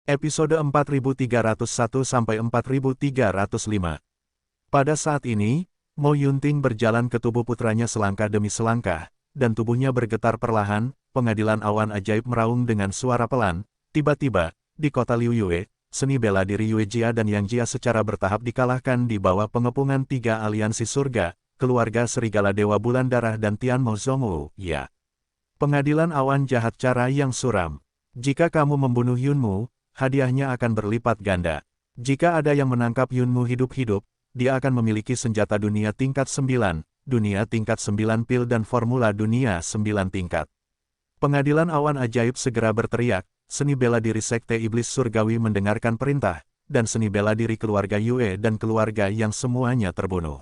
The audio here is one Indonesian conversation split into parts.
Episode 4301-4305. Pada saat ini, Mo Yunting berjalan ke tubuh putranya selangkah demi selangkah, dan tubuhnya bergetar perlahan. Pengadilan awan ajaib meraung dengan suara pelan. Tiba-tiba, di kota Liu Yue, seni bela diri Yue Jia dan Yang Jia secara bertahap dikalahkan di bawah pengepungan tiga aliansi surga, keluarga serigala Dewa Bulan Darah dan Tianmo Zhongwu. Ya. Pengadilan awan jahat cara yang suram. Jika kamu membunuh Yunmu, hadiahnya akan berlipat ganda. Jika ada yang menangkap Yunmu hidup-hidup, dia akan memiliki senjata dunia tingkat 9, dunia tingkat 9 pil dan formula dunia 9 tingkat. Pengadilan awan ajaib segera berteriak, seni bela diri Sekte Iblis Surgawi mendengarkan perintah, dan seni bela diri keluarga Yue dan keluarga yang semuanya terbunuh.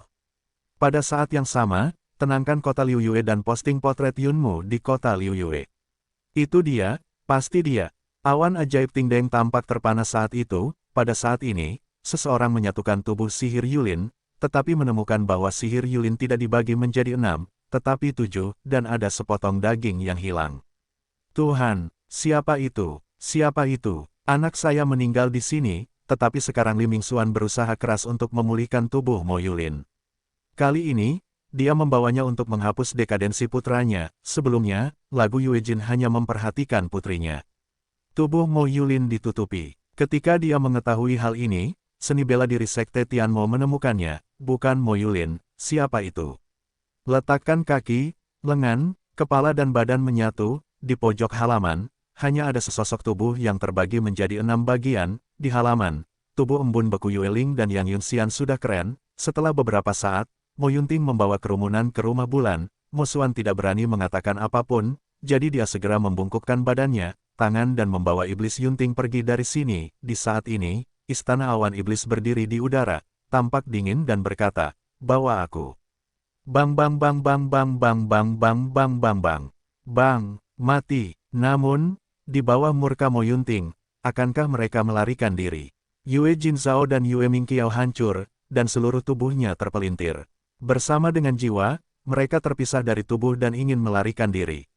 Pada saat yang sama, tenangkan kota Liu Yue dan posting potret Yunmu di kota Liu Yue. Itu dia, pasti dia. Awan ajaib Tingdeng tampak terpana saat itu. Pada saat ini, seseorang menyatukan tubuh sihir Yulin, tetapi menemukan bahwa sihir Yulin tidak dibagi menjadi 6, tetapi 7, dan ada sepotong daging yang hilang. Tuhan, siapa itu? Siapa itu? Anak saya meninggal di sini, tetapi sekarang Li Mingxuan berusaha keras untuk memulihkan tubuh Mo Yulin. Kali ini, dia membawanya untuk menghapus dekadensi putranya. Sebelumnya, lagu Yue Jin hanya memperhatikan putrinya. Tubuh Mo Yulin ditutupi. Ketika dia mengetahui hal ini, seni bela diri Sekte Tianmo menemukannya, bukan Mo Yulin. Siapa itu? Letakkan kaki, lengan, kepala dan badan menyatu. Di pojok halaman, hanya ada sesosok tubuh yang terbagi menjadi 6 bagian. Di halaman, tubuh embun beku Yueling dan Yang Yunxian sudah keren. Setelah beberapa saat, Mo Yunting membawa kerumunan ke rumah bulan. Mo Xuan tidak berani mengatakan apapun, jadi dia segera membungkukkan badannya, tangan dan membawa iblis Yunting pergi dari sini. Di saat ini, istana awan iblis berdiri di udara, tampak dingin dan berkata, "Bawa aku." Bang bang bang bang bang bang bang bang bang bang bang. Bang, mati. Namun, di bawah murka Mo Yunting, akankah mereka melarikan diri? Yue Jinzhao dan Yue Mingqiao hancur, dan seluruh tubuhnya terpelintir. Bersama dengan jiwa, mereka terpisah dari tubuh dan ingin melarikan diri.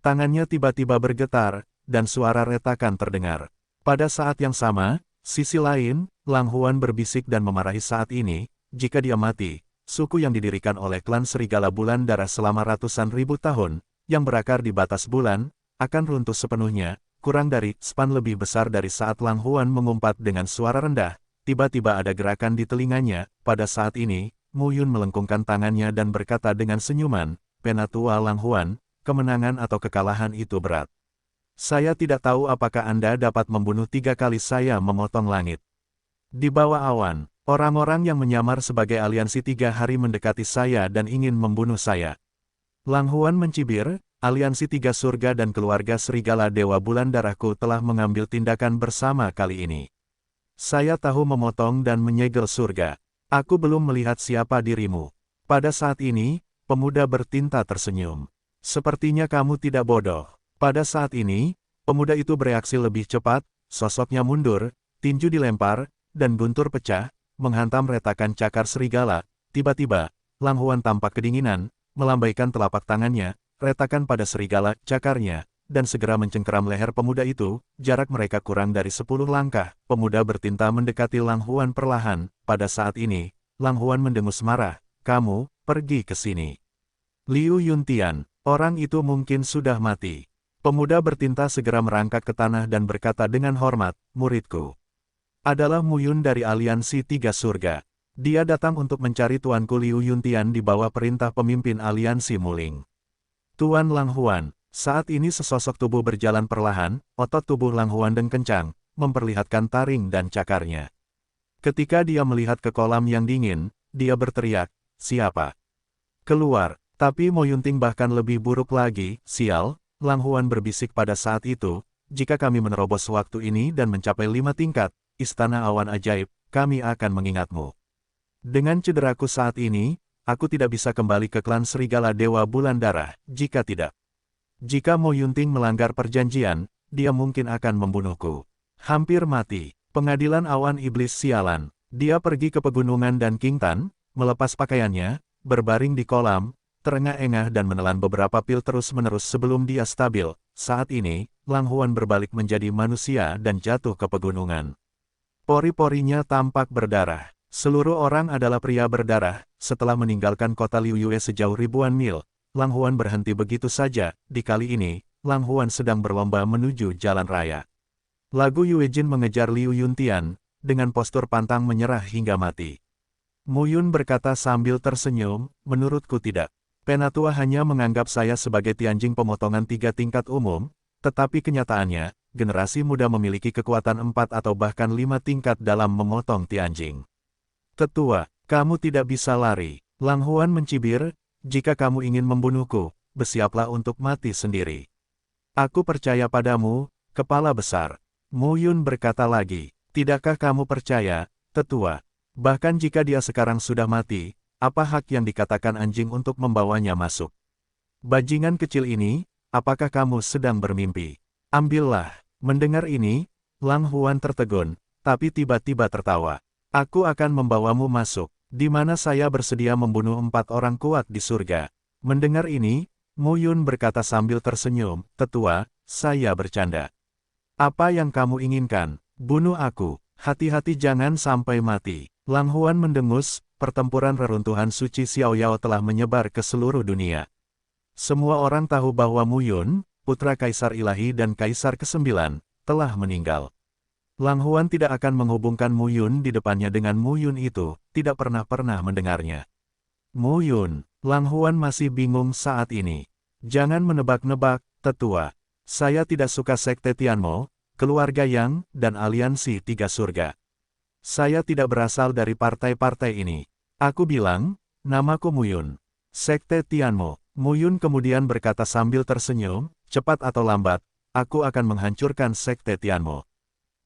Tangannya tiba-tiba bergetar, dan suara retakan terdengar. Pada saat yang sama, sisi lain, Lang Huan berbisik dan memarahi saat ini, jika dia mati, suku yang didirikan oleh klan Serigala Bulan Darah selama ratusan ribu tahun, yang berakar di batas bulan, akan runtuh sepenuhnya. Kurang dari span lebih besar dari saat Lang Huan mengumpat dengan suara rendah, tiba-tiba ada gerakan di telinganya. Pada saat ini, Mu Yun melengkungkan tangannya dan berkata dengan senyuman, "Penatua Lang Huan, kemenangan atau kekalahan itu berat. Saya tidak tahu apakah Anda dapat membunuh 3 kali saya memotong langit." Di bawah awan, orang-orang yang menyamar sebagai aliansi 3 hari mendekati saya dan ingin membunuh saya. Lang Huan mencibir, aliansi 3 surga dan keluarga serigala Dewa Bulan Darahku telah mengambil tindakan bersama kali ini. Saya tahu memotong dan menyegel surga. Aku belum melihat siapa dirimu. Pada saat ini, pemuda bertinta tersenyum. Sepertinya kamu tidak bodoh. Pada saat ini, pemuda itu bereaksi lebih cepat, sosoknya mundur, tinju dilempar, dan guntur pecah, menghantam retakan cakar serigala. Tiba-tiba, Lang Huan tampak kedinginan, melambaikan telapak tangannya, retakan pada serigala, cakarnya, dan segera mencengkeram leher pemuda itu. Jarak mereka kurang dari 10 langkah. Pemuda bertinta mendekati Lang Huan perlahan. Pada saat ini, Lang Huan mendengus marah, "Kamu, pergi ke sini." Liu Yuntian, orang itu mungkin sudah mati. Pemuda bertinta segera merangkak ke tanah dan berkata dengan hormat, "Muridku adalah Mu Yun dari aliansi 3 surga. Dia datang untuk mencari Tuanku Liu Yuntian di bawah perintah pemimpin aliansi Muling." Tuan Lang Huan. Saat ini sesosok tubuh berjalan perlahan, otot tubuh Lang Huan dan kencang, memperlihatkan taring dan cakarnya. Ketika dia melihat ke kolam yang dingin, dia berteriak, "Siapa? Keluar!" Tapi Mo Yunting bahkan lebih buruk lagi, "Sial," Lang Huan berbisik pada saat itu, "jika kami menerobos waktu ini dan mencapai 5 tingkat, istana awan ajaib, kami akan mengingatmu. Dengan cederaku saat ini, aku tidak bisa kembali ke klan Serigala Dewa Bulan Darah. Jika tidak, jika Mo Yunting melanggar perjanjian, dia mungkin akan membunuhku." Hampir mati. Pengadilan awan iblis sialan. Dia pergi ke pegunungan dan King Tan, melepas pakaiannya, berbaring di kolam, terengah-engah dan menelan beberapa pil terus-menerus sebelum dia stabil. Saat ini, Lang Huan berbalik menjadi manusia dan jatuh ke pegunungan. Pori-porinya tampak berdarah. Seluruh orang adalah pria berdarah. Setelah meninggalkan kota Liu Yue sejauh ribuan mil, Lang Huan berhenti begitu saja. Di kali ini, Lang Huan sedang berlomba menuju jalan raya. Lagu Yue Jin mengejar Liu Yuntian, dengan postur pantang menyerah hingga mati. Mu Yun berkata sambil tersenyum, menurutku tidak. Penatua hanya menganggap saya sebagai Tianjing pemotongan 3 tingkat umum, tetapi kenyataannya, generasi muda memiliki kekuatan 4 atau bahkan 5 tingkat dalam memotong Tianjing. Tetua, kamu tidak bisa lari. Lang Huan mencibir, jika kamu ingin membunuhku, bersiaplah untuk mati sendiri. Aku percaya padamu, kepala besar. Mu Yun berkata lagi, tidakkah kamu percaya, tetua? Bahkan jika dia sekarang sudah mati, apa hak yang dikatakan anjing untuk membawanya masuk? Bajingan kecil ini, apakah kamu sedang bermimpi? Ambillah. Mendengar ini, Lang Huan tertegun, tapi tiba-tiba tertawa. Aku akan membawamu masuk, di mana saya bersedia membunuh 4 orang kuat di surga. Mendengar ini, Mu Yun berkata sambil tersenyum, tetua, saya bercanda. Apa yang kamu inginkan? Bunuh aku. Hati-hati jangan sampai mati. Lang Huan mendengus, pertempuran reruntuhan suci Xiaoyao telah menyebar ke seluruh dunia. Semua orang tahu bahwa Mu Yun, putra Kaisar Ilahi dan Kaisar ke-9, telah meninggal. Lang Huan tidak akan menghubungkan Mu Yun di depannya dengan Mu Yun itu, tidak pernah mendengarnya. Mu Yun, Lang Huan masih bingung saat ini. Jangan menebak-nebak, tetua. Saya tidak suka sekte Tianmo, keluarga Yang, dan aliansi 3 surga. Saya tidak berasal dari partai-partai ini. Aku bilang, namaku Mu Yun. Sekte Tianmo. Mu Yun kemudian berkata sambil tersenyum, cepat atau lambat, aku akan menghancurkan sekte Tianmo.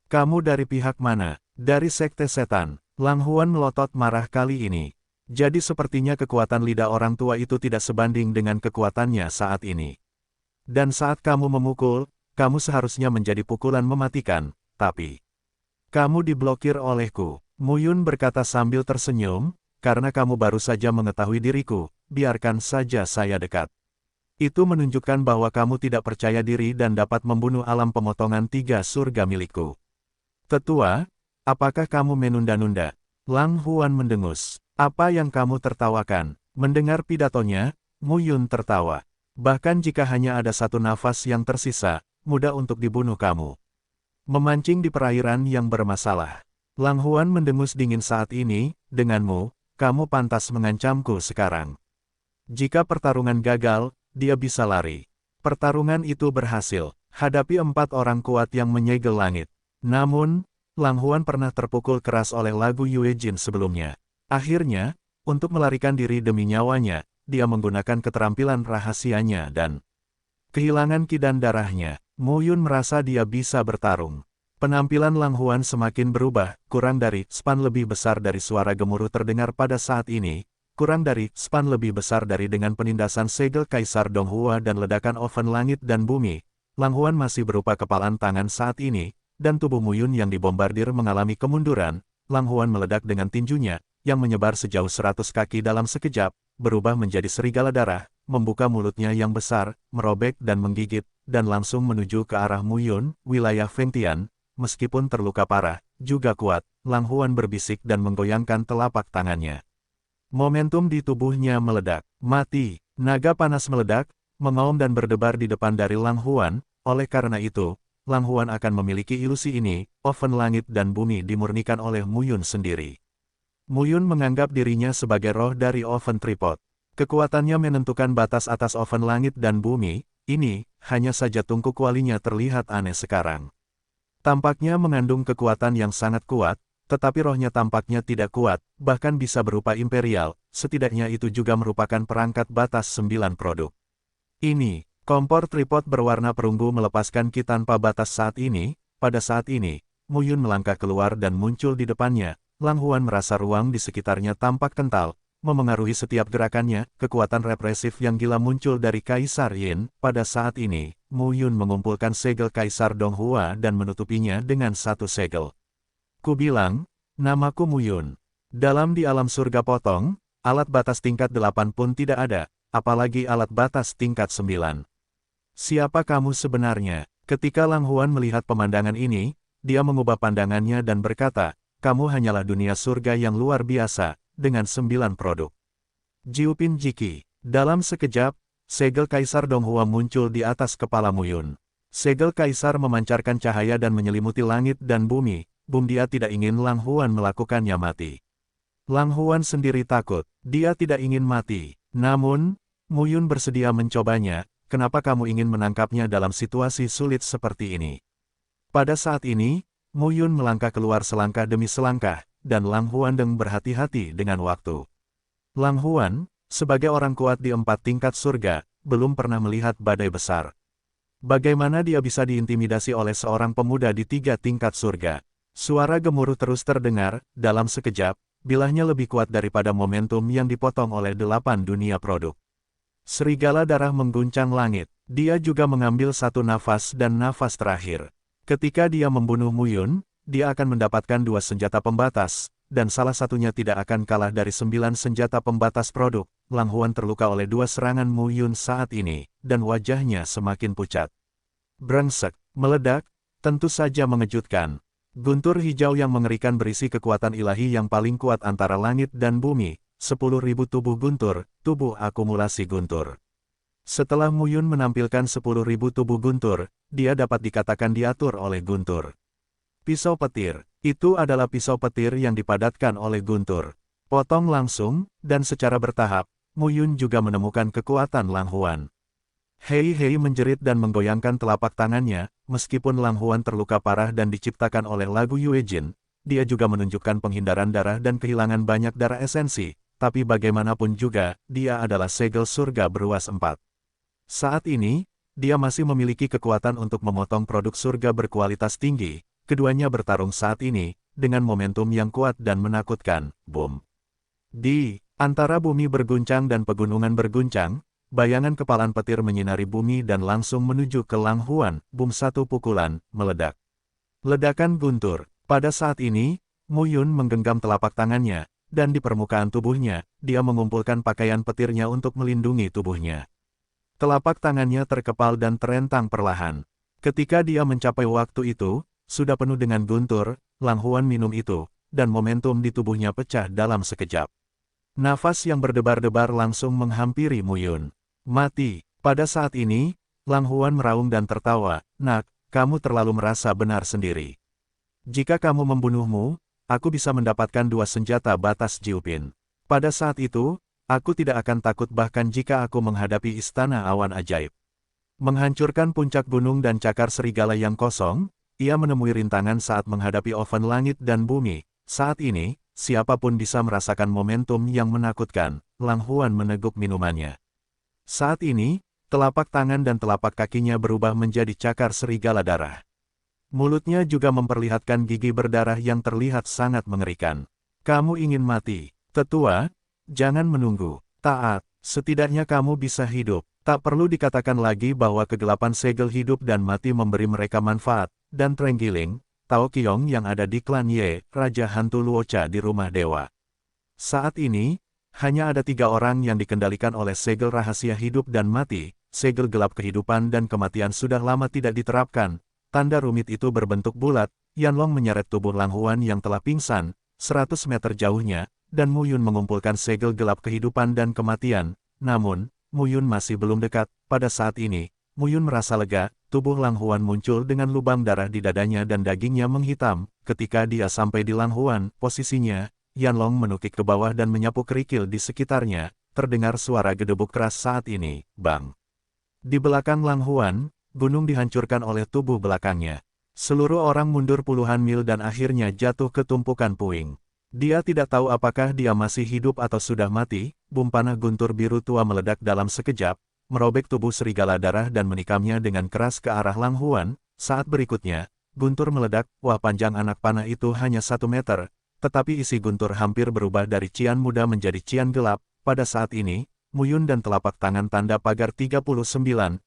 Kamu dari pihak mana? Dari sekte setan. Lang Huan melotot marah kali ini. Jadi sepertinya kekuatan lidah orang tua itu tidak sebanding dengan kekuatannya saat ini. Dan saat kamu memukul, kamu seharusnya menjadi pukulan mematikan, tapi kamu diblokir olehku. Mu Yun berkata sambil tersenyum, karena kamu baru saja mengetahui diriku, biarkan saja saya dekat. Itu menunjukkan bahwa kamu tidak percaya diri dan dapat membunuh alam pemotongan 3 surga milikku. Tetua, apakah kamu menunda-nunda? Lang Huan mendengus. Apa yang kamu tertawakan? Mendengar pidatonya, Mu Yun tertawa. Bahkan jika hanya ada 1 nafas yang tersisa, mudah untuk dibunuh kamu. Memancing di perairan yang bermasalah. Lang Huan mendengus dingin saat ini, denganmu, kamu pantas mengancamku sekarang. Jika pertarungan gagal, dia bisa lari. Pertarungan itu berhasil, hadapi 4 orang kuat yang menyegel langit. Namun, Lang Huan pernah terpukul keras oleh lagu Yue Jin sebelumnya. Akhirnya, untuk melarikan diri demi nyawanya, dia menggunakan keterampilan rahasianya dan kehilangan ki dan darahnya. Mu Yun merasa dia bisa bertarung. Penampilan Lang Huan semakin berubah, kurang dari span lebih besar dari suara gemuruh terdengar pada saat ini, kurang dari span lebih besar dari dengan penindasan segel Kaisar Donghua dan ledakan oven langit dan bumi. Lang Huan masih berupa kepalan tangan saat ini, dan tubuh Mu Yun yang dibombardir mengalami kemunduran. Lang Huan meledak dengan tinjunya, yang menyebar sejauh 100 kaki dalam sekejap, berubah menjadi serigala darah, membuka mulutnya yang besar, merobek dan menggigit, dan langsung menuju ke arah Mu Yun, wilayah Fengtian. Meskipun terluka parah, juga kuat, Lang Huan berbisik dan menggoyangkan telapak tangannya. Momentum di tubuhnya meledak. Mati. Naga panas meledak, mengaum dan berdebar di depan dari Lang Huan. Oleh karena itu, Lang Huan akan memiliki ilusi ini, oven langit dan bumi dimurnikan oleh Mu Yun sendiri. Mu Yun menganggap dirinya sebagai roh dari oven tripod. Kekuatannya menentukan batas atas oven langit dan bumi. Ini, hanya saja tungku kualinya terlihat aneh sekarang. Tampaknya mengandung kekuatan yang sangat kuat, tetapi rohnya tampaknya tidak kuat, bahkan bisa berupa imperial, setidaknya itu juga merupakan perangkat batas 9 produk. Ini, kompor tripod berwarna perunggu melepaskan ki tanpa batas saat ini. Pada saat ini, Mu Yun melangkah keluar dan muncul di depannya. Lang Huan merasa ruang di sekitarnya tampak kental, memengaruhi setiap gerakannya. Kekuatan represif yang gila muncul dari Kaisar Yin. Pada saat ini, Mu Yun mengumpulkan segel Kaisar Donghua dan menutupinya dengan 1 segel. Ku bilang, namaku Mu Yun. Dalam di alam surga potong, alat batas tingkat 8 pun tidak ada, apalagi alat batas tingkat 9. Siapa kamu sebenarnya? Ketika Lang Huan melihat pemandangan ini, dia mengubah pandangannya dan berkata, kamu hanyalah dunia surga yang luar biasa, dengan 9 produk. Jiupin Jiki. Dalam sekejap, segel Kaisar Donghua muncul di atas kepala Mu Yun. Segel Kaisar memancarkan cahaya dan menyelimuti langit dan bumi, dia tidak ingin Lang Huan melakukannya mati. Lang Huan sendiri takut, dia tidak ingin mati. Namun, Mu Yun bersedia mencobanya, kenapa kamu ingin menangkapnya dalam situasi sulit seperti ini? Pada saat ini, Mu Yun melangkah keluar selangkah demi selangkah, dan Lang Huan berhati-hati dengan waktu. Lang Huan, sebagai orang kuat di 4 tingkat surga, belum pernah melihat badai besar. Bagaimana dia bisa diintimidasi oleh seorang pemuda di 3 tingkat surga? Suara gemuruh terus terdengar, dalam sekejap, bilahnya lebih kuat daripada momentum yang dipotong oleh 8 dunia produk. Serigala darah mengguncang langit, dia juga mengambil satu nafas dan nafas terakhir. Ketika dia membunuh Mu Yun, dia akan mendapatkan 2 senjata pembatas, dan salah satunya tidak akan kalah dari 9 senjata pembatas produk. Lang Huan terluka oleh 2 serangan Mu Yun saat ini, dan wajahnya semakin pucat. Brengsek, meledak, tentu saja mengejutkan. Guntur hijau yang mengerikan berisi kekuatan ilahi yang paling kuat antara langit dan bumi, 10.000 tubuh guntur, tubuh akumulasi guntur. Setelah Mu Yun menampilkan 10.000 tubuh guntur, dia dapat dikatakan diatur oleh guntur. Pisau petir, itu adalah pisau petir yang dipadatkan oleh guntur. Potong langsung, dan secara bertahap, Mu Yun juga menemukan kekuatan Lang Huan. Hei menjerit dan menggoyangkan telapak tangannya, meskipun Lang Huan terluka parah dan diciptakan oleh lagu Yue Jin, dia juga menunjukkan penghindaran darah dan kehilangan banyak darah esensi, tapi bagaimanapun juga, dia adalah segel surga beruas 4. Saat ini, dia masih memiliki kekuatan untuk memotong produk surga berkualitas tinggi, keduanya bertarung saat ini, dengan momentum yang kuat dan menakutkan, boom. Di antara bumi berguncang dan pegunungan berguncang, bayangan kepalan petir menyinari bumi dan langsung menuju ke Lang Huan, boom, satu pukulan, meledak. Ledakan guntur. Pada saat ini, Mu Yun menggenggam telapak tangannya, dan di permukaan tubuhnya, dia mengumpulkan pakaian petirnya untuk melindungi tubuhnya. Telapak tangannya terkepal dan terentang perlahan. Ketika dia mencapai waktu itu, sudah penuh dengan guntur, Lang Huan minum itu, dan momentum di tubuhnya pecah dalam sekejap. Nafas yang berdebar-debar langsung menghampiri Mu Yun. Mati. Pada saat ini, Lang Huan meraung dan tertawa, nak, kamu terlalu merasa benar sendiri. Jika kamu membunuhmu, aku bisa mendapatkan 2 senjata batas Jiupin. Pada saat itu, aku tidak akan takut bahkan jika aku menghadapi istana awan ajaib. Menghancurkan puncak gunung dan cakar serigala yang kosong, ia menemui rintangan saat menghadapi oven langit dan bumi. Saat ini, siapapun bisa merasakan momentum yang menakutkan. Lang Huan meneguk minumannya. Saat ini, telapak tangan dan telapak kakinya berubah menjadi cakar serigala darah. Mulutnya juga memperlihatkan gigi berdarah yang terlihat sangat mengerikan. Kamu ingin mati, tetua? Jangan menunggu. Taat, setidaknya kamu bisa hidup. Tak perlu dikatakan lagi bahwa kegelapan segel hidup dan mati memberi mereka manfaat, dan Trenggiling, Tao Qiong yang ada di klan Ye, Raja Hantu Luocha di rumah dewa. Saat ini, hanya ada 3 orang yang dikendalikan oleh segel rahasia hidup dan mati, segel gelap kehidupan dan kematian sudah lama tidak diterapkan. Tanda rumit itu berbentuk bulat, Yanlong menyeret tubuh Lang Huan yang telah pingsan, 100 meter jauhnya, dan Mu Yun mengumpulkan segel gelap kehidupan dan kematian. Namun, Mu Yun masih belum dekat. Pada saat ini, Mu Yun merasa lega, tubuh Lang Huan muncul dengan lubang darah di dadanya dan dagingnya menghitam. Ketika dia sampai di Lang Huan, posisinya, Yanlong menukik ke bawah dan menyapu kerikil di sekitarnya. Terdengar suara gedebuk keras saat ini, bang. Di belakang Lang Huan, gunung dihancurkan oleh tubuh belakangnya. Seluruh orang mundur puluhan mil dan akhirnya jatuh ke tumpukan puing. Dia tidak tahu apakah dia masih hidup atau sudah mati. Bom panah guntur biru tua meledak dalam sekejap, merobek tubuh serigala darah dan menikamnya dengan keras ke arah Lang Huan. Saat berikutnya, guntur meledak. Wah, panjang anak panah itu hanya 1 meter, tetapi isi guntur hampir berubah dari cian muda menjadi cian gelap. Pada saat ini, Mu Yun dan telapak tangan tanda pagar 39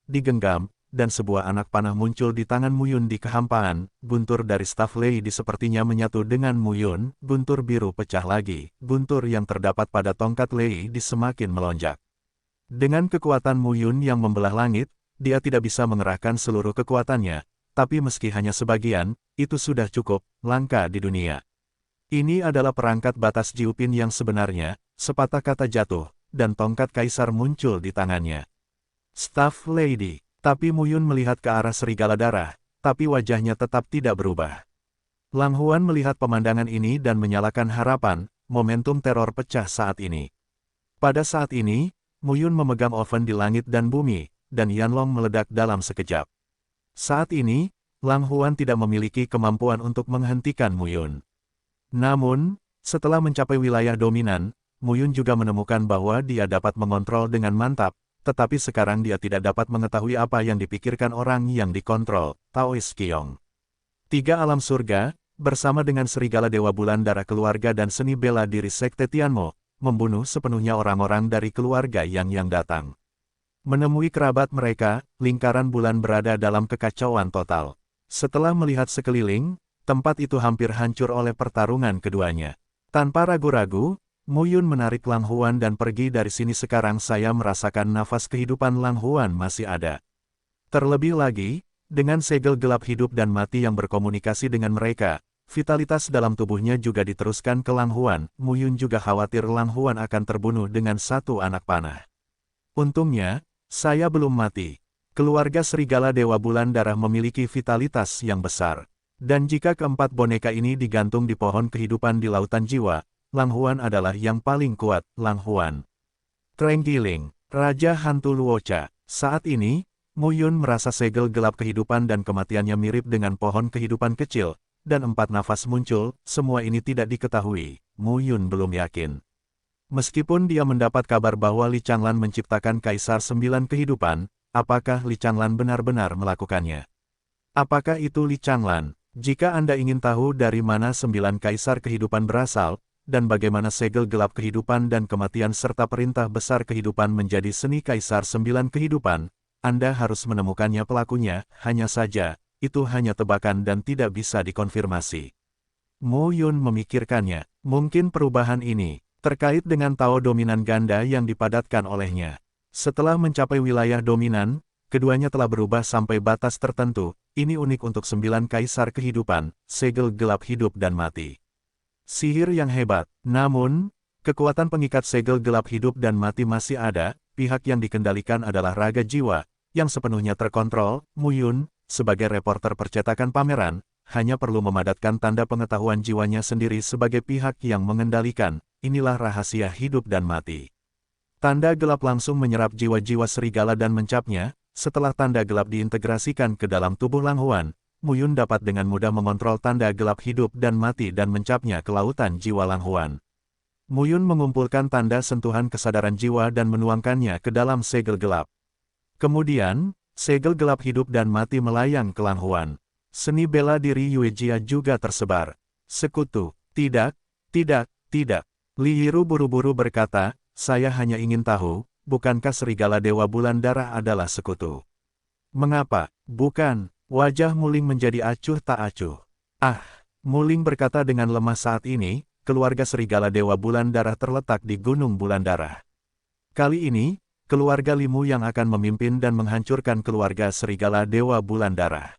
digenggam, dan sebuah anak panah muncul di tangan Mu Yun di kehampaan. Guntur dari staf Lei di sepertinya menyatu dengan Mu Yun. Guntur biru pecah lagi. Guntur yang terdapat pada tongkat Lei di semakin melonjak. Dengan kekuatan Mu Yun yang membelah langit, dia tidak bisa mengerahkan seluruh kekuatannya, tapi meski hanya sebagian, itu sudah cukup langka di dunia. Ini adalah perangkat batas Jiupin yang sebenarnya, sepatah kata jatuh, dan tongkat kaisar muncul di tangannya. Staff Lady, tapi Muyun melihat ke arah serigala darah, tapi wajahnya tetap tidak berubah. Lang Huan melihat pemandangan ini dan menyalakan harapan, momentum teror pecah saat ini. Pada saat ini, Muyun memegang oven di langit dan bumi, dan Yanlong meledak dalam sekejap. Saat ini, Lang Huan tidak memiliki kemampuan untuk menghentikan Muyun. Namun, setelah mencapai wilayah dominan, Muyun juga menemukan bahwa dia dapat mengontrol dengan mantap, tetapi sekarang dia tidak dapat mengetahui apa yang dipikirkan orang yang dikontrol, Taoist Qiong. 3 alam surga, bersama dengan serigala Dewa Bulan Darah keluarga dan seni bela diri Sekte Tianmo, membunuh sepenuhnya orang-orang dari keluarga yang datang. Menemui kerabat mereka, lingkaran bulan berada dalam kekacauan total. Setelah melihat sekeliling, tempat itu hampir hancur oleh pertarungan keduanya. Tanpa ragu-ragu, Muyun menarik Lang Huan dan pergi dari sini. Sekarang saya merasakan nafas kehidupan Lang Huan masih ada. Terlebih lagi, dengan segel gelap hidup dan mati yang berkomunikasi dengan mereka, vitalitas dalam tubuhnya juga diteruskan ke Lang Huan. Muyun juga khawatir Lang Huan akan terbunuh dengan satu anak panah. Untungnya, saya belum mati. Keluarga serigala Dewa Bulan Darah memiliki vitalitas yang besar. Dan jika keempat boneka ini digantung di pohon kehidupan di lautan jiwa, Lang Huan adalah yang paling kuat. Lang Huan. Trenggiling, Raja Hantu Luocha. Saat ini, Muyun merasa segel gelap kehidupan dan kematiannya mirip dengan pohon kehidupan kecil, dan 4 nafas muncul. Semua ini tidak diketahui. Muyun belum yakin. Meskipun dia mendapat kabar bahwa Li Changlan menciptakan Kaisar 9 kehidupan, apakah Li Changlan benar-benar melakukannya? Apakah itu Li Changlan? Jika Anda ingin tahu dari mana 9 Kaisar kehidupan berasal, dan bagaimana segel gelap kehidupan dan kematian serta perintah besar kehidupan menjadi seni Kaisar 9 kehidupan, Anda harus menemukannya pelakunya. Hanya saja, itu hanya tebakan dan tidak bisa dikonfirmasi. Muyun memikirkannya, mungkin perubahan ini terkait dengan Tao dominan ganda yang dipadatkan olehnya. Setelah mencapai wilayah dominan, keduanya telah berubah sampai batas tertentu. Ini unik untuk 9 kaisar kehidupan, segel gelap hidup dan mati. Sihir yang hebat, namun, kekuatan pengikat segel gelap hidup dan mati masih ada. Pihak yang dikendalikan adalah raga jiwa, yang sepenuhnya terkontrol. Muyun, sebagai reporter percetakan pameran, hanya perlu memadatkan tanda pengetahuan jiwanya sendiri sebagai pihak yang mengendalikan. Inilah rahasia hidup dan mati. Tanda gelap langsung menyerap jiwa-jiwa serigala dan mencapnya. Setelah tanda gelap diintegrasikan ke dalam tubuh Lang Huan, Muyun dapat dengan mudah mengontrol tanda gelap hidup dan mati dan mencapnya ke lautan jiwa Lang Huan. Muyun mengumpulkan tanda sentuhan kesadaran jiwa dan menuangkannya ke dalam segel gelap. Kemudian, segel gelap hidup dan mati melayang ke Lang Huan. Seni bela diri Yue Jia juga tersebar. Sekutu, tidak. Li Yiru buru-buru berkata, saya hanya ingin tahu, bukankah serigala Dewa Bulan Darah adalah sekutu? Mengapa? Bukan. Wajah Muling menjadi acuh tak acuh. Muling berkata dengan lemah saat ini, keluarga serigala Dewa Bulan Darah terletak di Gunung Bulan Darah. Kali ini, keluarga Limu yang akan memimpin dan menghancurkan keluarga serigala Dewa Bulan Darah.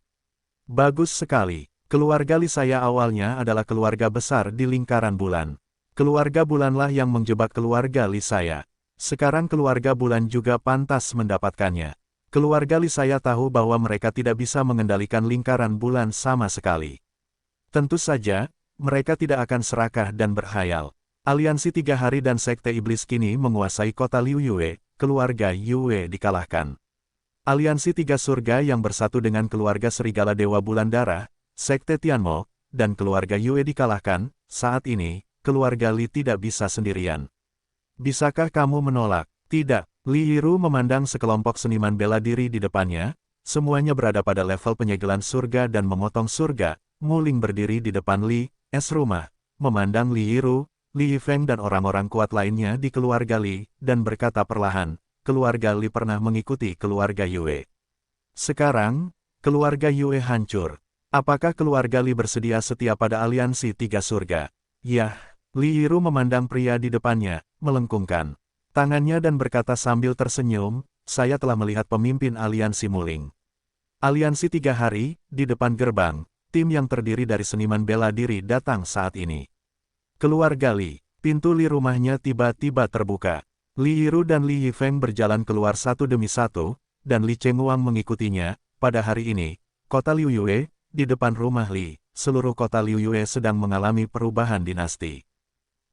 Bagus sekali. Keluarga Li saya awalnya adalah keluarga besar di lingkaran bulan. Keluarga bulanlah yang menjebak keluarga Li saya. Sekarang keluarga bulan juga pantas mendapatkannya. Keluarga Li saya tahu bahwa mereka tidak bisa mengendalikan lingkaran bulan sama sekali. Tentu saja, mereka tidak akan serakah dan berhayal. Aliansi 3 hari dan Sekte Iblis kini menguasai kota Liu Yue, keluarga Yue dikalahkan. Aliansi 3 surga yang bersatu dengan keluarga serigala Dewa Bulan Darah, Sekte Tianmo, dan keluarga Yue dikalahkan. Saat ini, keluarga Li tidak bisa sendirian. Bisakah kamu menolak? Tidak. Li Yiru memandang sekelompok seniman bela diri di depannya. Semuanya berada pada level penyegelan surga dan memotong surga. Muling berdiri di depan Li, es rumah, memandang Li Yiru, Li Yifeng dan orang-orang kuat lainnya di keluarga Li, dan berkata perlahan, keluarga Li pernah mengikuti keluarga Yue. Sekarang, keluarga Yue hancur. Apakah keluarga Li bersedia setia pada aliansi 3 surga? Yah, Li Yiru memandang pria di depannya, melengkungkan tangannya dan berkata sambil tersenyum, saya telah melihat pemimpin aliansi Muling. Aliansi 3 hari, di depan gerbang, tim yang terdiri dari seniman bela diri datang saat ini. Keluarga Li, pintu Li rumahnya tiba-tiba terbuka. Li Yiru dan Li Yifeng berjalan keluar satu demi satu, dan Li Chengguang mengikutinya. Pada hari ini, kota Liu Yue, di depan rumah Li, seluruh kota Liu Yue sedang mengalami perubahan dinasti.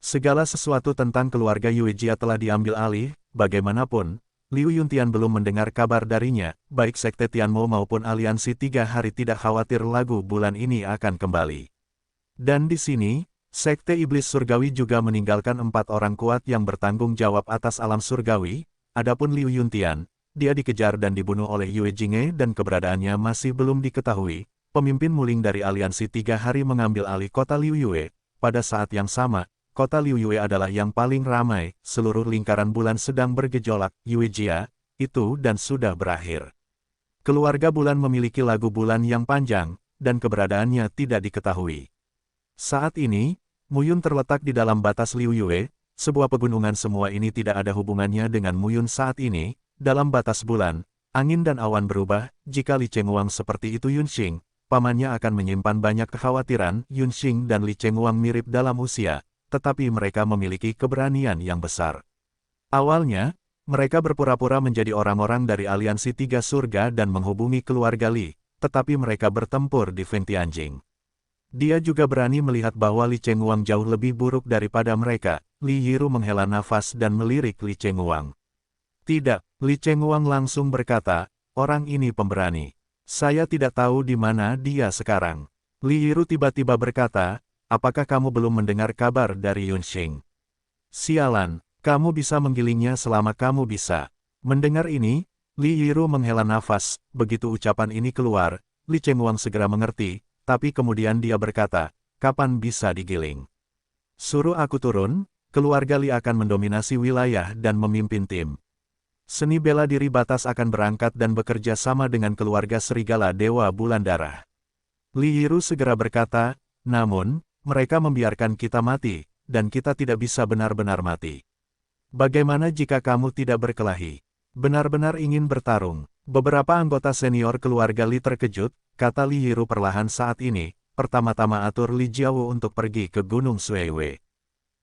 Segala sesuatu tentang keluarga Yue Jia telah diambil alih, bagaimanapun, Liu Yuntian belum mendengar kabar darinya, baik Sekte Tianmo maupun Aliansi 3 hari tidak khawatir lagu bulan ini akan kembali. Dan di sini, Sekte Iblis Surgawi juga meninggalkan 4 orang kuat yang bertanggung jawab atas alam surgawi. Adapun Liu Yuntian, dia dikejar dan dibunuh oleh Yue Jinghe dan keberadaannya masih belum diketahui. Pemimpin muling dari Aliansi 3 hari mengambil alih kota Liu Yue. Pada saat yang sama, kota Liu Yue adalah yang paling ramai, seluruh lingkaran bulan sedang bergejolak. Yue Jia, itu dan sudah berakhir. Keluarga bulan memiliki lagu bulan yang panjang, dan keberadaannya tidak diketahui. Saat ini, Muyun terletak di dalam batas Liu Yue, sebuah pegunungan. Semua ini tidak ada hubungannya dengan Muyun saat ini. Dalam batas bulan, angin dan awan berubah. Jika Li Chengguang seperti itu Yunxing, pamannya akan menyimpan banyak kekhawatiran. Yunxing dan Li Chengguang mirip dalam usia, tetapi mereka memiliki keberanian yang besar. Awalnya, mereka berpura-pura menjadi orang-orang dari Aliansi 3 Surga dan menghubungi keluarga Li, tetapi mereka bertempur di Fengtianjing. Dia juga berani melihat bahwa Li Chengguang jauh lebih buruk daripada mereka. Li Yiru menghela nafas dan melirik Li Chengguang. Tidak, Li Chengguang langsung berkata, orang ini pemberani. Saya tidak tahu di mana dia sekarang. Li Yiru tiba-tiba berkata, apakah kamu belum mendengar kabar dari Yunxing? Sialan, kamu bisa menggilingnya selama kamu bisa. Mendengar ini, Li Yiru menghela nafas. Begitu ucapan ini keluar, Li Chengguang segera mengerti. Tapi kemudian dia berkata, kapan bisa digiling? Suruh aku turun, keluarga Li akan mendominasi wilayah dan memimpin tim. Seni bela diri batas akan berangkat dan bekerja sama dengan keluarga serigala Dewa Bulan Darah. Li Yiru segera berkata, namun, mereka membiarkan kita mati, dan kita tidak bisa benar-benar mati. Bagaimana jika kamu tidak berkelahi? Benar-benar ingin bertarung? Beberapa anggota senior keluarga Li terkejut, kata Li Yiru perlahan saat ini, pertama-tama atur Li Jiawu untuk pergi ke Gunung Suiwei.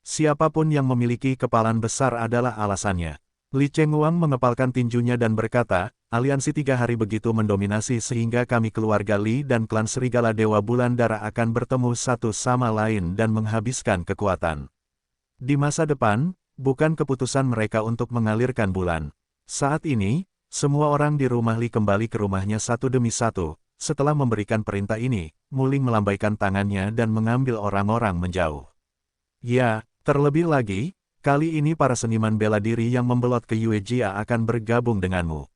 Siapapun yang memiliki kepalan besar adalah alasannya. Li Chengguang mengepalkan tinjunya dan berkata, Aliansi 3 hari begitu mendominasi sehingga kami keluarga Li dan klan Serigala Dewa Bulan Darah akan bertemu satu sama lain dan menghabiskan kekuatan. Di masa depan, bukan keputusan mereka untuk mengalirkan bulan. Saat ini, semua orang di rumah Li kembali ke rumahnya satu demi satu. Setelah memberikan perintah ini, Muling melambaikan tangannya dan mengambil orang-orang menjauh. Ya, terlebih lagi, kali ini para seniman bela diri yang membelot ke Yue Jia akan bergabung denganmu.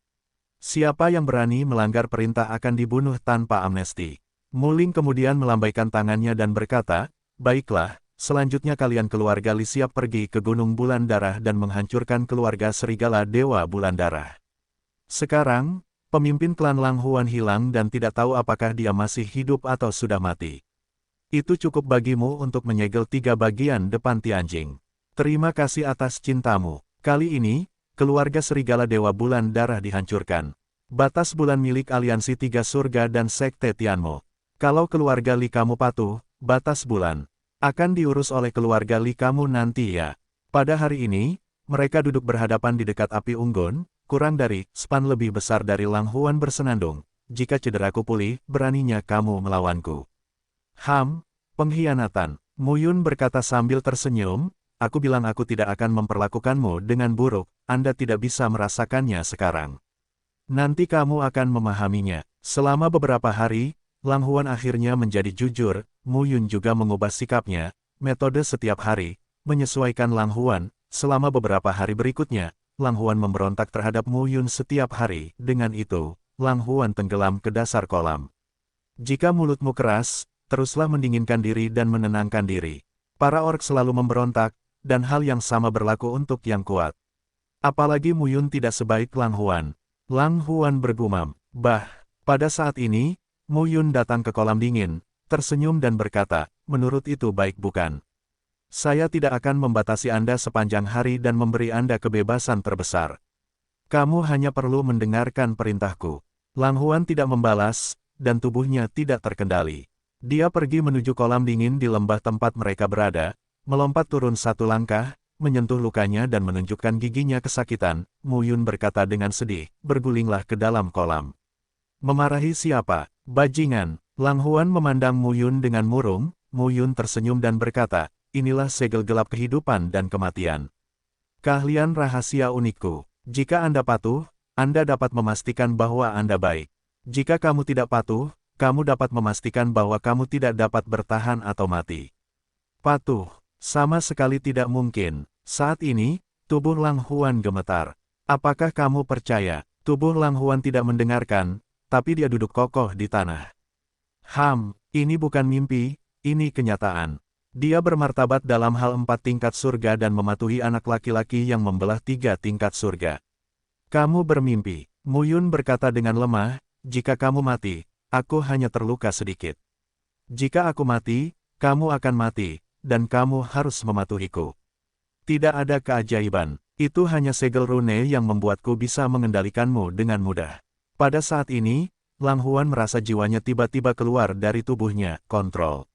Siapa yang berani melanggar perintah akan dibunuh tanpa amnesti. Muling kemudian melambaikan tangannya dan berkata, baiklah, selanjutnya kalian keluarga Li siap pergi ke Gunung Bulan Darah dan menghancurkan keluarga Serigala Dewa Bulan Darah. Sekarang, pemimpin klan Lang Huan hilang dan tidak tahu apakah dia masih hidup atau sudah mati. Itu cukup bagimu untuk menyegel 3 bagian depan Tianjing. Terima kasih atas cintamu. Kali ini, keluarga Serigala Dewa Bulan Darah dihancurkan. Batas bulan milik Aliansi 3 Surga dan Sekte Tianmo. Kalau keluarga Li kamu patuh, batas bulan akan diurus oleh keluarga Li kamu nanti ya. Pada hari ini, mereka duduk berhadapan di dekat api unggun. Kurang dari span lebih besar dari Lang Huan bersenandung. Jika cederaku pulih, beraninya kamu melawanku. Pengkhianatan. Muyun berkata sambil tersenyum, aku bilang aku tidak akan memperlakukanmu dengan buruk, Anda tidak bisa merasakannya sekarang. Nanti kamu akan memahaminya. Selama beberapa hari, Lang Huan akhirnya menjadi jujur. Muyun juga mengubah sikapnya, metode setiap hari, menyesuaikan Lang Huan. Selama beberapa hari berikutnya, Lang Huan memberontak terhadap Muyun setiap hari. Dengan itu, Lang Huan tenggelam ke dasar kolam. Jika mulutmu keras, teruslah mendinginkan diri dan menenangkan diri. Para ork selalu memberontak, dan hal yang sama berlaku untuk yang kuat. Apalagi Muyun tidak sebaik Lang Huan. Lang Huan bergumam. Pada saat ini, Muyun datang ke kolam dingin, tersenyum dan berkata, menurut itu baik bukan? Saya tidak akan membatasi Anda sepanjang hari dan memberi Anda kebebasan terbesar. Kamu hanya perlu mendengarkan perintahku. Lang Huan tidak membalas, dan tubuhnya tidak terkendali. Dia pergi menuju kolam dingin di lembah tempat mereka berada, melompat turun satu langkah, menyentuh lukanya dan menunjukkan giginya kesakitan. Mu Yun berkata dengan sedih, bergulinglah ke dalam kolam. Memarahi siapa? Bajingan. Lang Huan memandang Mu Yun dengan murung. Mu Yun tersenyum dan berkata, inilah segel gelap kehidupan dan kematian. Keahlian rahasia unikku. Jika Anda patuh, Anda dapat memastikan bahwa Anda baik. Jika kamu tidak patuh, kamu dapat memastikan bahwa kamu tidak dapat bertahan atau mati. Patuh, sama sekali tidak mungkin. Saat ini, tubuh Lang Huan gemetar. Apakah kamu percaya? Tubuh Lang Huan tidak mendengarkan, tapi dia duduk kokoh di tanah. Ini bukan mimpi, ini kenyataan. Dia bermartabat dalam hal 4 tingkat surga dan mematuhi anak laki-laki yang membelah 3 tingkat surga. Kamu bermimpi. Mu Yun berkata dengan lemah, jika kamu mati, aku hanya terluka sedikit. Jika aku mati, kamu akan mati, dan kamu harus mematuhiku. Tidak ada keajaiban, itu hanya segel rune yang membuatku bisa mengendalikanmu dengan mudah. Pada saat ini, Lang Huan merasa jiwanya tiba-tiba keluar dari tubuhnya, kontrol.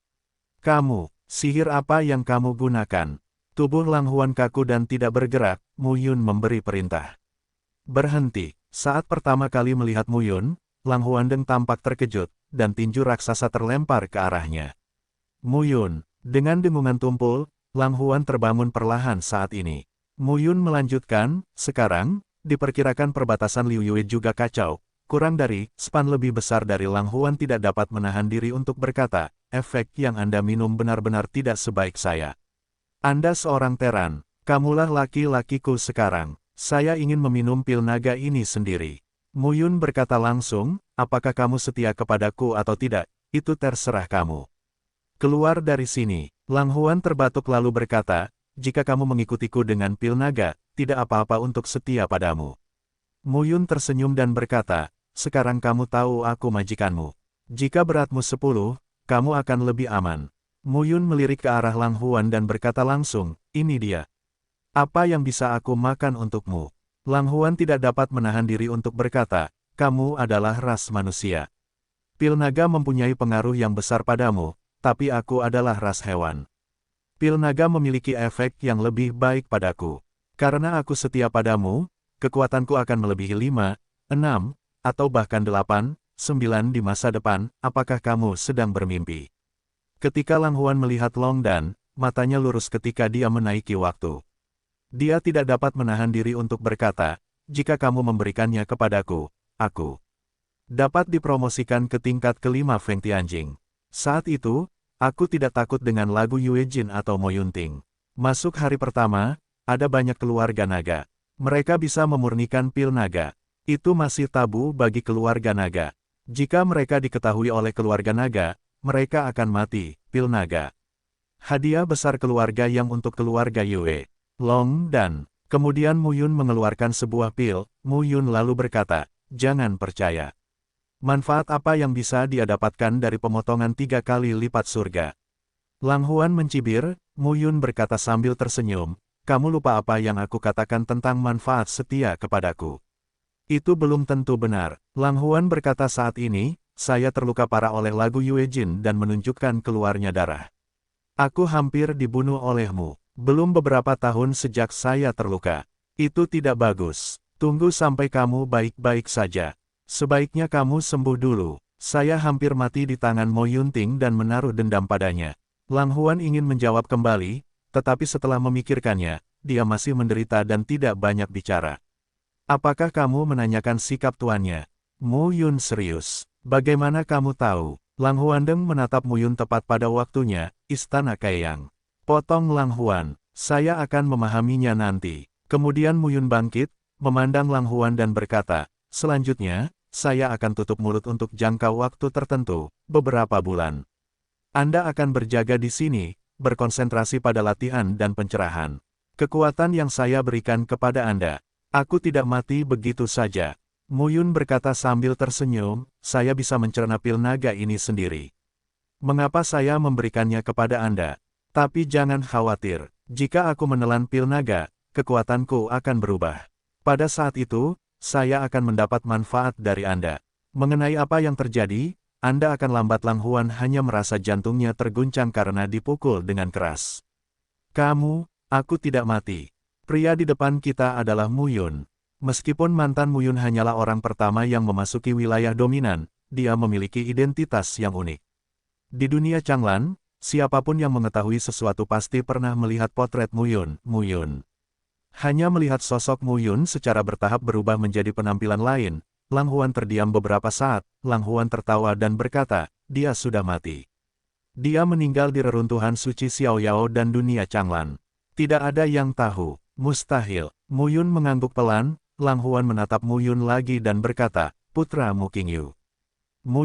Kamu, sihir apa yang kamu gunakan? Tubuh Lang Huan kaku dan tidak bergerak. Mu Yun memberi perintah. Berhenti. Saat pertama kali melihat Mu Yun, Lang Huandeng tampak terkejut, dan tinju raksasa terlempar ke arahnya. Mu Yun, dengan dengungan tumpul, Lang Huan terbangun perlahan saat ini. Mu Yun melanjutkan, sekarang, diperkirakan perbatasan Liu Yue juga kacau. Kurang dari, span lebih besar dari Lang Huan tidak dapat menahan diri untuk berkata, efek yang Anda minum benar-benar tidak sebaik saya. Anda seorang teran, kamulah laki-lakiku sekarang. Saya ingin meminum pil naga ini sendiri. Mu Yun berkata langsung, apakah kamu setia kepadaku atau tidak, itu terserah kamu. Keluar dari sini. Lang Huan terbatuk lalu berkata, jika kamu mengikutiku dengan pil naga, tidak apa-apa untuk setia padamu. Mu Yun tersenyum dan berkata, sekarang kamu tahu aku majikanmu. Jika beratmu 10, kamu akan lebih aman. Mu Yun melirik ke arah Lang Huan dan berkata langsung, ini dia. Apa yang bisa aku makan untukmu? Lang Huan tidak dapat menahan diri untuk berkata, kamu adalah ras manusia. Pil naga mempunyai pengaruh yang besar padamu, tapi aku adalah ras hewan. Pil naga memiliki efek yang lebih baik padaku. Karena aku setia padamu, kekuatanku akan melebihi 5, 6, atau bahkan 8, 9 di masa depan. Apakah kamu sedang bermimpi? Ketika Lang Huan melihat Long Dan, matanya lurus ketika dia menaiki waktu. Dia tidak dapat menahan diri untuk berkata, jika kamu memberikannya kepadaku, aku dapat dipromosikan ke tingkat kelima Feng Tianjing. Saat itu, aku tidak takut dengan lagu Yue Jin atau Mo Yunting. Masuk hari pertama, ada banyak keluarga naga. Mereka bisa memurnikan pil naga. Itu masih tabu bagi keluarga naga. Jika mereka diketahui oleh keluarga naga, mereka akan mati. Pil naga. Hadiah besar keluarga yang untuk keluarga Yue. Long Dan. Kemudian Mu Yun mengeluarkan sebuah pil. Mu Yun lalu berkata, jangan percaya. Manfaat apa yang bisa dia dapatkan dari pemotongan 3 kali lipat surga? Lang Huan mencibir. Mu Yun berkata sambil tersenyum, kamu lupa apa yang aku katakan tentang manfaat setia kepadaku. Itu belum tentu benar. Lang Huan berkata saat ini, saya terluka parah oleh lagu Yue Jin dan menunjukkan keluarnya darah. Aku hampir dibunuh olehmu. Belum beberapa tahun sejak saya terluka. Itu tidak bagus. Tunggu sampai kamu baik-baik saja. Sebaiknya kamu sembuh dulu. Saya hampir mati di tangan Mo Yunting dan menaruh dendam padanya. Lang Huan ingin menjawab kembali, tetapi setelah memikirkannya, dia masih menderita dan tidak banyak bicara. Apakah kamu menanyakan sikap tuannya? Mu Yun serius. Bagaimana kamu tahu? Lang Huandeng menatap Mu Yun tepat pada waktunya, Istana Kaeyang. Potong Lang Huan, saya akan memahaminya nanti. Kemudian Mu Yun bangkit, memandang Lang Huan dan berkata, selanjutnya, saya akan tutup mulut untuk jangka waktu tertentu, beberapa bulan. Anda akan berjaga di sini, berkonsentrasi pada latihan dan pencerahan. Kekuatan yang saya berikan kepada Anda, aku tidak mati begitu saja. Mu Yun berkata sambil tersenyum, saya bisa mencerna pil naga ini sendiri. Mengapa saya memberikannya kepada Anda? Tapi jangan khawatir, jika aku menelan pil naga, kekuatanku akan berubah. Pada saat itu, saya akan mendapat manfaat dari Anda. Mengenai apa yang terjadi, Anda akan lambat. Lang Huan hanya merasa jantungnya terguncang karena dipukul dengan keras. Aku tidak mati. Pria di depan kita adalah Mu Yun. Meskipun mantan Mu Yun hanyalah orang pertama yang memasuki wilayah dominan, dia memiliki identitas yang unik. Di dunia Changlan, siapapun yang mengetahui sesuatu pasti pernah melihat potret Mu Yun. Mu Yun. Hanya melihat sosok Mu Yun secara bertahap berubah menjadi penampilan lain, Lang Huan terdiam beberapa saat. Lang Huan tertawa dan berkata, dia sudah mati. Dia meninggal di reruntuhan suci Xiaoyao dan dunia Changlan. Tidak ada yang tahu, mustahil. Mu Yun mengangguk pelan. Lang Huan menatap Mu Yun lagi dan berkata, putra Mu Qingyu. Mu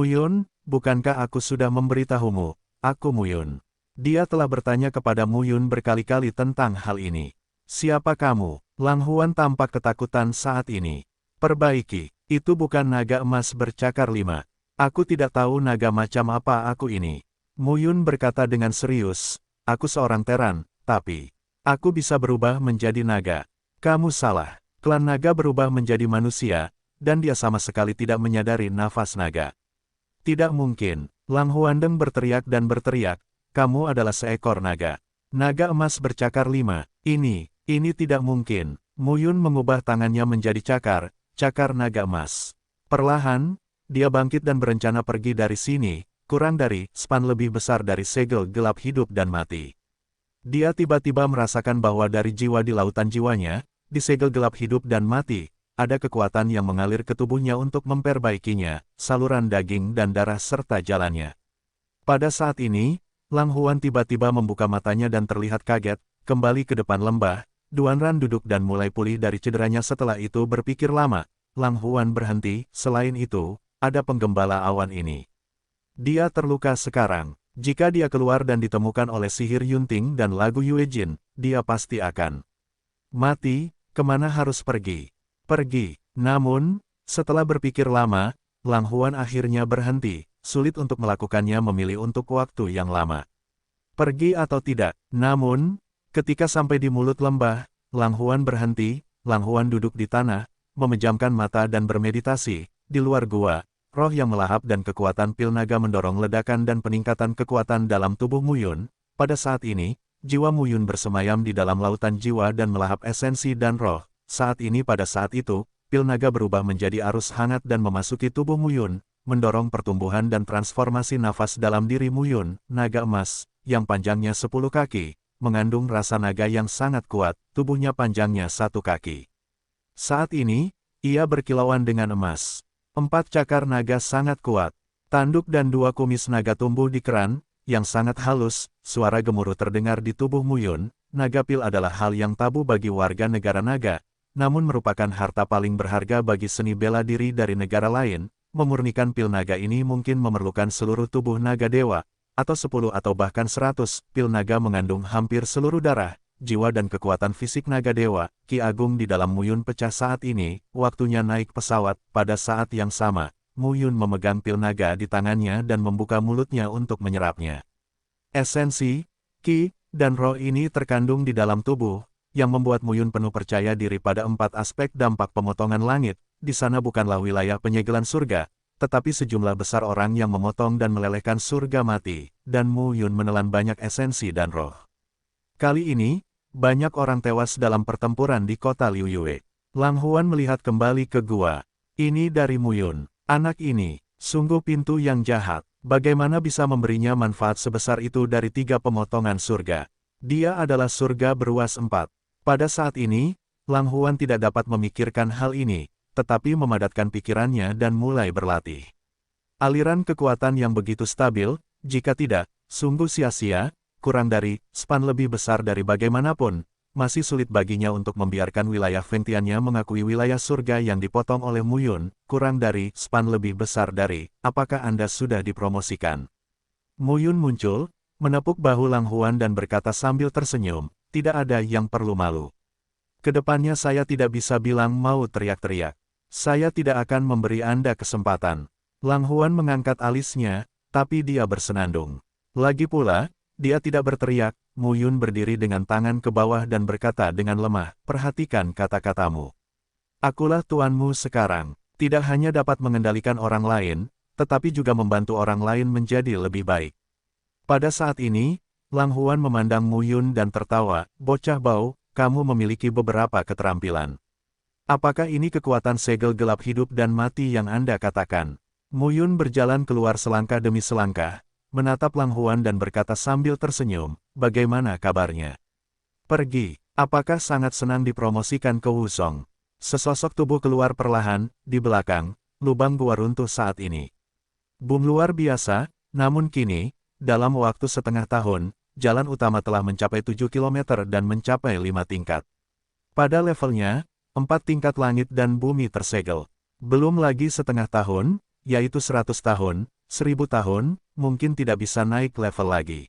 Yun, bukankah aku sudah memberitahumu, aku Mu Yun. Dia telah bertanya kepada Mu Yun berkali-kali tentang hal ini. Siapa kamu? Lang Huan tampak ketakutan saat ini. Perbaiki, itu bukan naga emas bercakar 5. Aku tidak tahu naga macam apa aku ini. Mu Yun berkata dengan serius, aku seorang teran, tapi aku bisa berubah menjadi naga. Kamu salah, klan naga berubah menjadi manusia, dan dia sama sekali tidak menyadari nafas naga. Tidak mungkin, Lang Huandeng berteriak dan berteriak, kamu adalah seekor naga. Naga emas bercakar 5, ini tidak mungkin. Mu Yun mengubah tangannya menjadi cakar naga emas. Perlahan, dia bangkit dan berencana pergi dari sini, kurang dari span lebih besar dari segel gelap hidup dan mati. Dia tiba-tiba merasakan bahwa dari jiwa di lautan jiwanya, di segel gelap hidup dan mati, ada kekuatan yang mengalir ke tubuhnya untuk memperbaikinya, saluran daging dan darah serta jalannya. Pada saat ini, Lang Huan tiba-tiba membuka matanya dan terlihat kaget, kembali ke depan lembah. Duan Ran duduk dan mulai pulih dari cederanya. Setelah itu berpikir lama, Lang Huan berhenti. Selain itu, ada penggembala awan ini. Dia terluka sekarang. Jika dia keluar dan ditemukan oleh sihir Yunting dan lagu Yue Jin, dia pasti akan mati. Kemana harus pergi? Namun, setelah berpikir lama, Lang Huan akhirnya berhenti. Sulit untuk melakukannya, memilih untuk waktu yang lama. Pergi atau tidak? Namun, ketika sampai di mulut lembah, Lang Huan berhenti. Lang Huan duduk di tanah, memejamkan mata dan bermeditasi. Di luar gua, roh yang melahap dan kekuatan pil naga mendorong ledakan dan peningkatan kekuatan dalam tubuh Mu Yun. Pada saat ini, jiwa Mu Yun bersemayam di dalam lautan jiwa dan melahap esensi dan roh. Saat ini pada saat itu, pil naga berubah menjadi arus hangat dan memasuki tubuh Mu Yun, mendorong pertumbuhan dan transformasi nafas dalam diri Mu Yun. Naga emas, yang panjangnya 10 kaki, mengandung rasa naga yang sangat kuat, tubuhnya panjangnya 1 kaki. Saat ini, ia berkilauan dengan emas. 4 cakar naga sangat kuat. Tanduk dan 2 kumis naga tumbuh di keran, yang sangat halus. Suara gemuruh terdengar di tubuh Mu Yun. Naga pil adalah hal yang tabu bagi warga negara naga, namun merupakan harta paling berharga bagi seni bela diri dari negara lain. Memurnikan pil naga ini mungkin memerlukan seluruh tubuh naga dewa, atau 10 atau bahkan 100. Pil naga mengandung hampir seluruh darah, jiwa dan kekuatan fisik naga dewa. Ki agung di dalam Mu Yun pecah saat ini. Waktunya naik pesawat. Pada saat yang sama, Mu Yun memegang pil naga di tangannya dan membuka mulutnya untuk menyerapnya. Esensi, ki, dan roh ini terkandung di dalam tubuh, yang membuat Mu Yun penuh percaya diri pada 4 aspek dampak pemotongan langit. Di sana bukanlah wilayah penyegelan surga, tetapi sejumlah besar orang yang memotong dan melelehkan surga mati, dan Mu Yun menelan banyak esensi dan roh. Kali ini, banyak orang tewas dalam pertempuran di kota Liu Yue. Lang Huan melihat kembali ke gua. Ini dari Mu Yun. Anak ini, sungguh pintu yang jahat. Bagaimana bisa memberinya manfaat sebesar itu dari 3 pemotongan surga? Dia adalah surga beruas 4. Pada saat ini, Lang Huan tidak dapat memikirkan hal ini, tetapi memadatkan pikirannya dan mulai berlatih. Aliran kekuatan yang begitu stabil, jika tidak, sungguh sia-sia. Kurang dari span lebih besar dari bagaimanapun, masih sulit baginya untuk membiarkan wilayah Fengtiannya mengakui wilayah surga yang dipotong oleh Mu Yun. Kurang dari span lebih besar dari, apakah Anda sudah dipromosikan? Mu Yun muncul, menepuk bahu Lang Huan dan berkata sambil tersenyum, tidak ada yang perlu malu. Kedepannya saya tidak bisa bilang mau teriak-teriak. Saya tidak akan memberi Anda kesempatan. Lang Huan mengangkat alisnya, tapi dia bersenandung. Lagi pula, dia tidak berteriak. Mu Yun berdiri dengan tangan ke bawah dan berkata dengan lemah, perhatikan kata-katamu. Akulah tuanmu sekarang. tidak hanya dapat mengendalikan orang lain, tetapi juga membantu orang lain menjadi lebih baik. Pada saat ini, Lang Huan memandang Mu Yun dan tertawa, "Bocah bau, kamu memiliki beberapa keterampilan. Apakah ini kekuatan segel gelap hidup dan mati yang Anda katakan?" Mu Yun berjalan keluar selangkah demi selangkah, menatap Lang Huan dan berkata sambil tersenyum, "Bagaimana kabarnya? Pergi, apakah sangat senang dipromosikan ke Wusong?" Sesosok tubuh keluar perlahan, di belakang, lubang gua runtuh saat ini. Boom luar biasa, namun kini, dalam waktu setengah tahun, jalan utama telah mencapai 7 km dan mencapai 5 tingkat. Pada levelnya, 4 tingkat langit dan bumi tersegel. Belum lagi setengah tahun, yaitu 100 tahun, 1000 tahun, mungkin tidak bisa naik level lagi.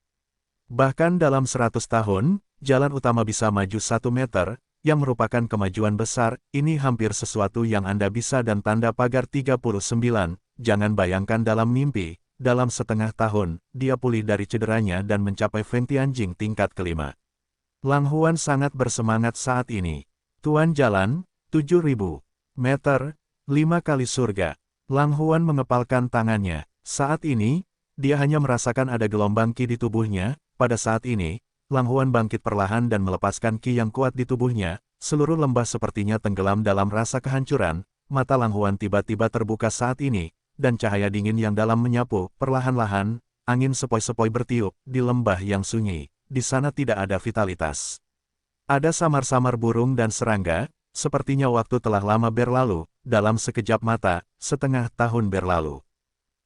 Bahkan dalam 100 tahun, jalan utama bisa maju 1 meter, yang merupakan kemajuan besar. Ini hampir sesuatu yang Anda bisa dan tanda pagar 39, jangan bayangkan dalam mimpi, dalam setengah tahun, dia pulih dari cederanya dan mencapai Fentianjing tingkat kelima. Lang Huan sangat bersemangat saat ini. Tuan jalan, 7.000 meter, 5 kali surga. Lang Huan mengepalkan tangannya. Saat ini, dia hanya merasakan ada gelombang ki di tubuhnya. Pada saat ini, Lang Huan bangkit perlahan dan melepaskan ki yang kuat di tubuhnya. Seluruh lembah sepertinya tenggelam dalam rasa kehancuran. Mata Lang Huan tiba-tiba terbuka saat ini, dan cahaya dingin yang dalam menyapu. Perlahan-lahan, angin sepoi-sepoi bertiup di lembah yang sunyi. Di sana tidak ada vitalitas. Ada samar-samar burung dan serangga. Sepertinya waktu telah lama berlalu. Dalam sekejap mata, setengah tahun berlalu.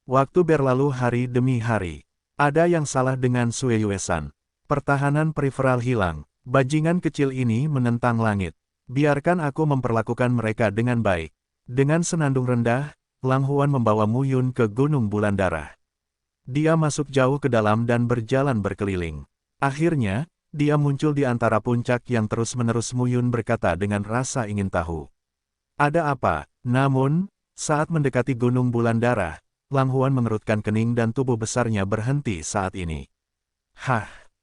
Waktu berlalu hari demi hari. Ada yang salah dengan Sue Yue-san. Pertahanan periferal hilang. Bajingan kecil ini menentang langit. Biarkan aku memperlakukan mereka dengan baik. Dengan senandung rendah, Lang Huan membawa Mu Yun ke Gunung Bulan Darah. Dia masuk jauh ke dalam dan berjalan berkeliling. Akhirnya, dia muncul di antara puncak yang terus-menerus. Mu Yun berkata dengan rasa ingin tahu. "Ada apa?" Namun, saat mendekati Gunung Bulan Darah, Lang Huan mengerutkan kening dan tubuh besarnya berhenti saat ini.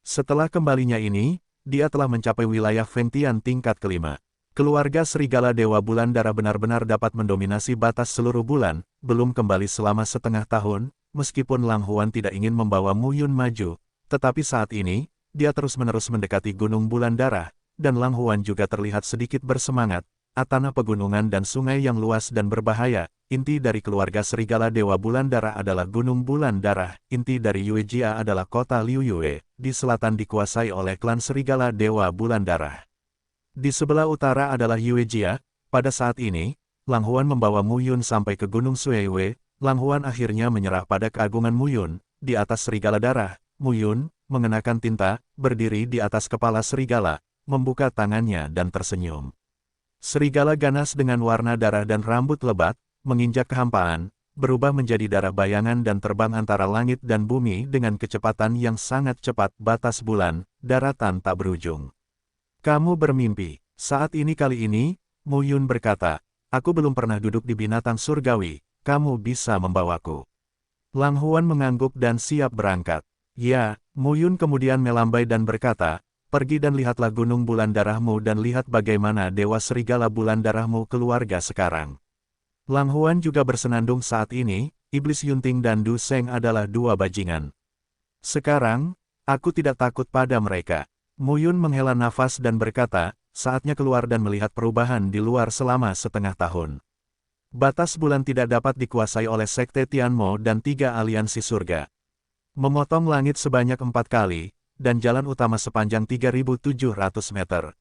Setelah kembalinya ini, dia telah mencapai wilayah Fentian tingkat kelima. Keluarga Serigala Dewa Bulan Darah benar-benar dapat mendominasi batas seluruh bulan, belum kembali selama setengah tahun, meskipun Lang Huan tidak ingin membawa Mu Yun maju, tetapi saat ini, dia terus-menerus mendekati Gunung Bulan Darah, dan Lang Huan juga terlihat sedikit bersemangat. Tanah pegunungan dan sungai yang luas dan berbahaya. Inti dari keluarga Serigala Dewa Bulan Darah adalah Gunung Bulan Darah. Inti dari Yuejia adalah kota Liu Yue. Di selatan dikuasai oleh klan Serigala Dewa Bulan Darah. Di sebelah utara adalah Yuejia. Pada saat ini, Lang Huan membawa Mu Yun sampai ke Gunung Sueyue. Lang Huan akhirnya menyerah pada keagungan Mu Yun. Di atas Serigala Darah, Mu Yun, mengenakan tinta, berdiri di atas kepala serigala, membuka tangannya dan tersenyum. Serigala ganas dengan warna darah dan rambut lebat, menginjak kehampaan, berubah menjadi darah bayangan dan terbang antara langit dan bumi dengan kecepatan yang sangat cepat. Batas bulan, daratan tak berujung. "Kamu bermimpi." Saat ini kali ini, Mu Yun berkata, "Aku belum pernah duduk di binatang surgawi, kamu bisa membawaku." Lang Huan mengangguk dan siap berangkat. "Ya." Mu Yun kemudian melambai dan berkata, "Pergi dan lihatlah Gunung Bulan Darahmu dan lihat bagaimana Dewa Serigala Bulan Darahmu keluarga sekarang." Lang Huan juga bersenandung saat ini. Iblis Yunting dan Du Seng adalah dua bajingan. "Sekarang, aku tidak takut pada mereka." Mu Yun menghela nafas dan berkata, saatnya keluar dan melihat perubahan di luar selama setengah tahun. Batas bulan tidak dapat dikuasai oleh Sekte Tianmo dan 3 aliansi surga. Memotong langit sebanyak 4 kali, dan jalan utama sepanjang 3.700 meter.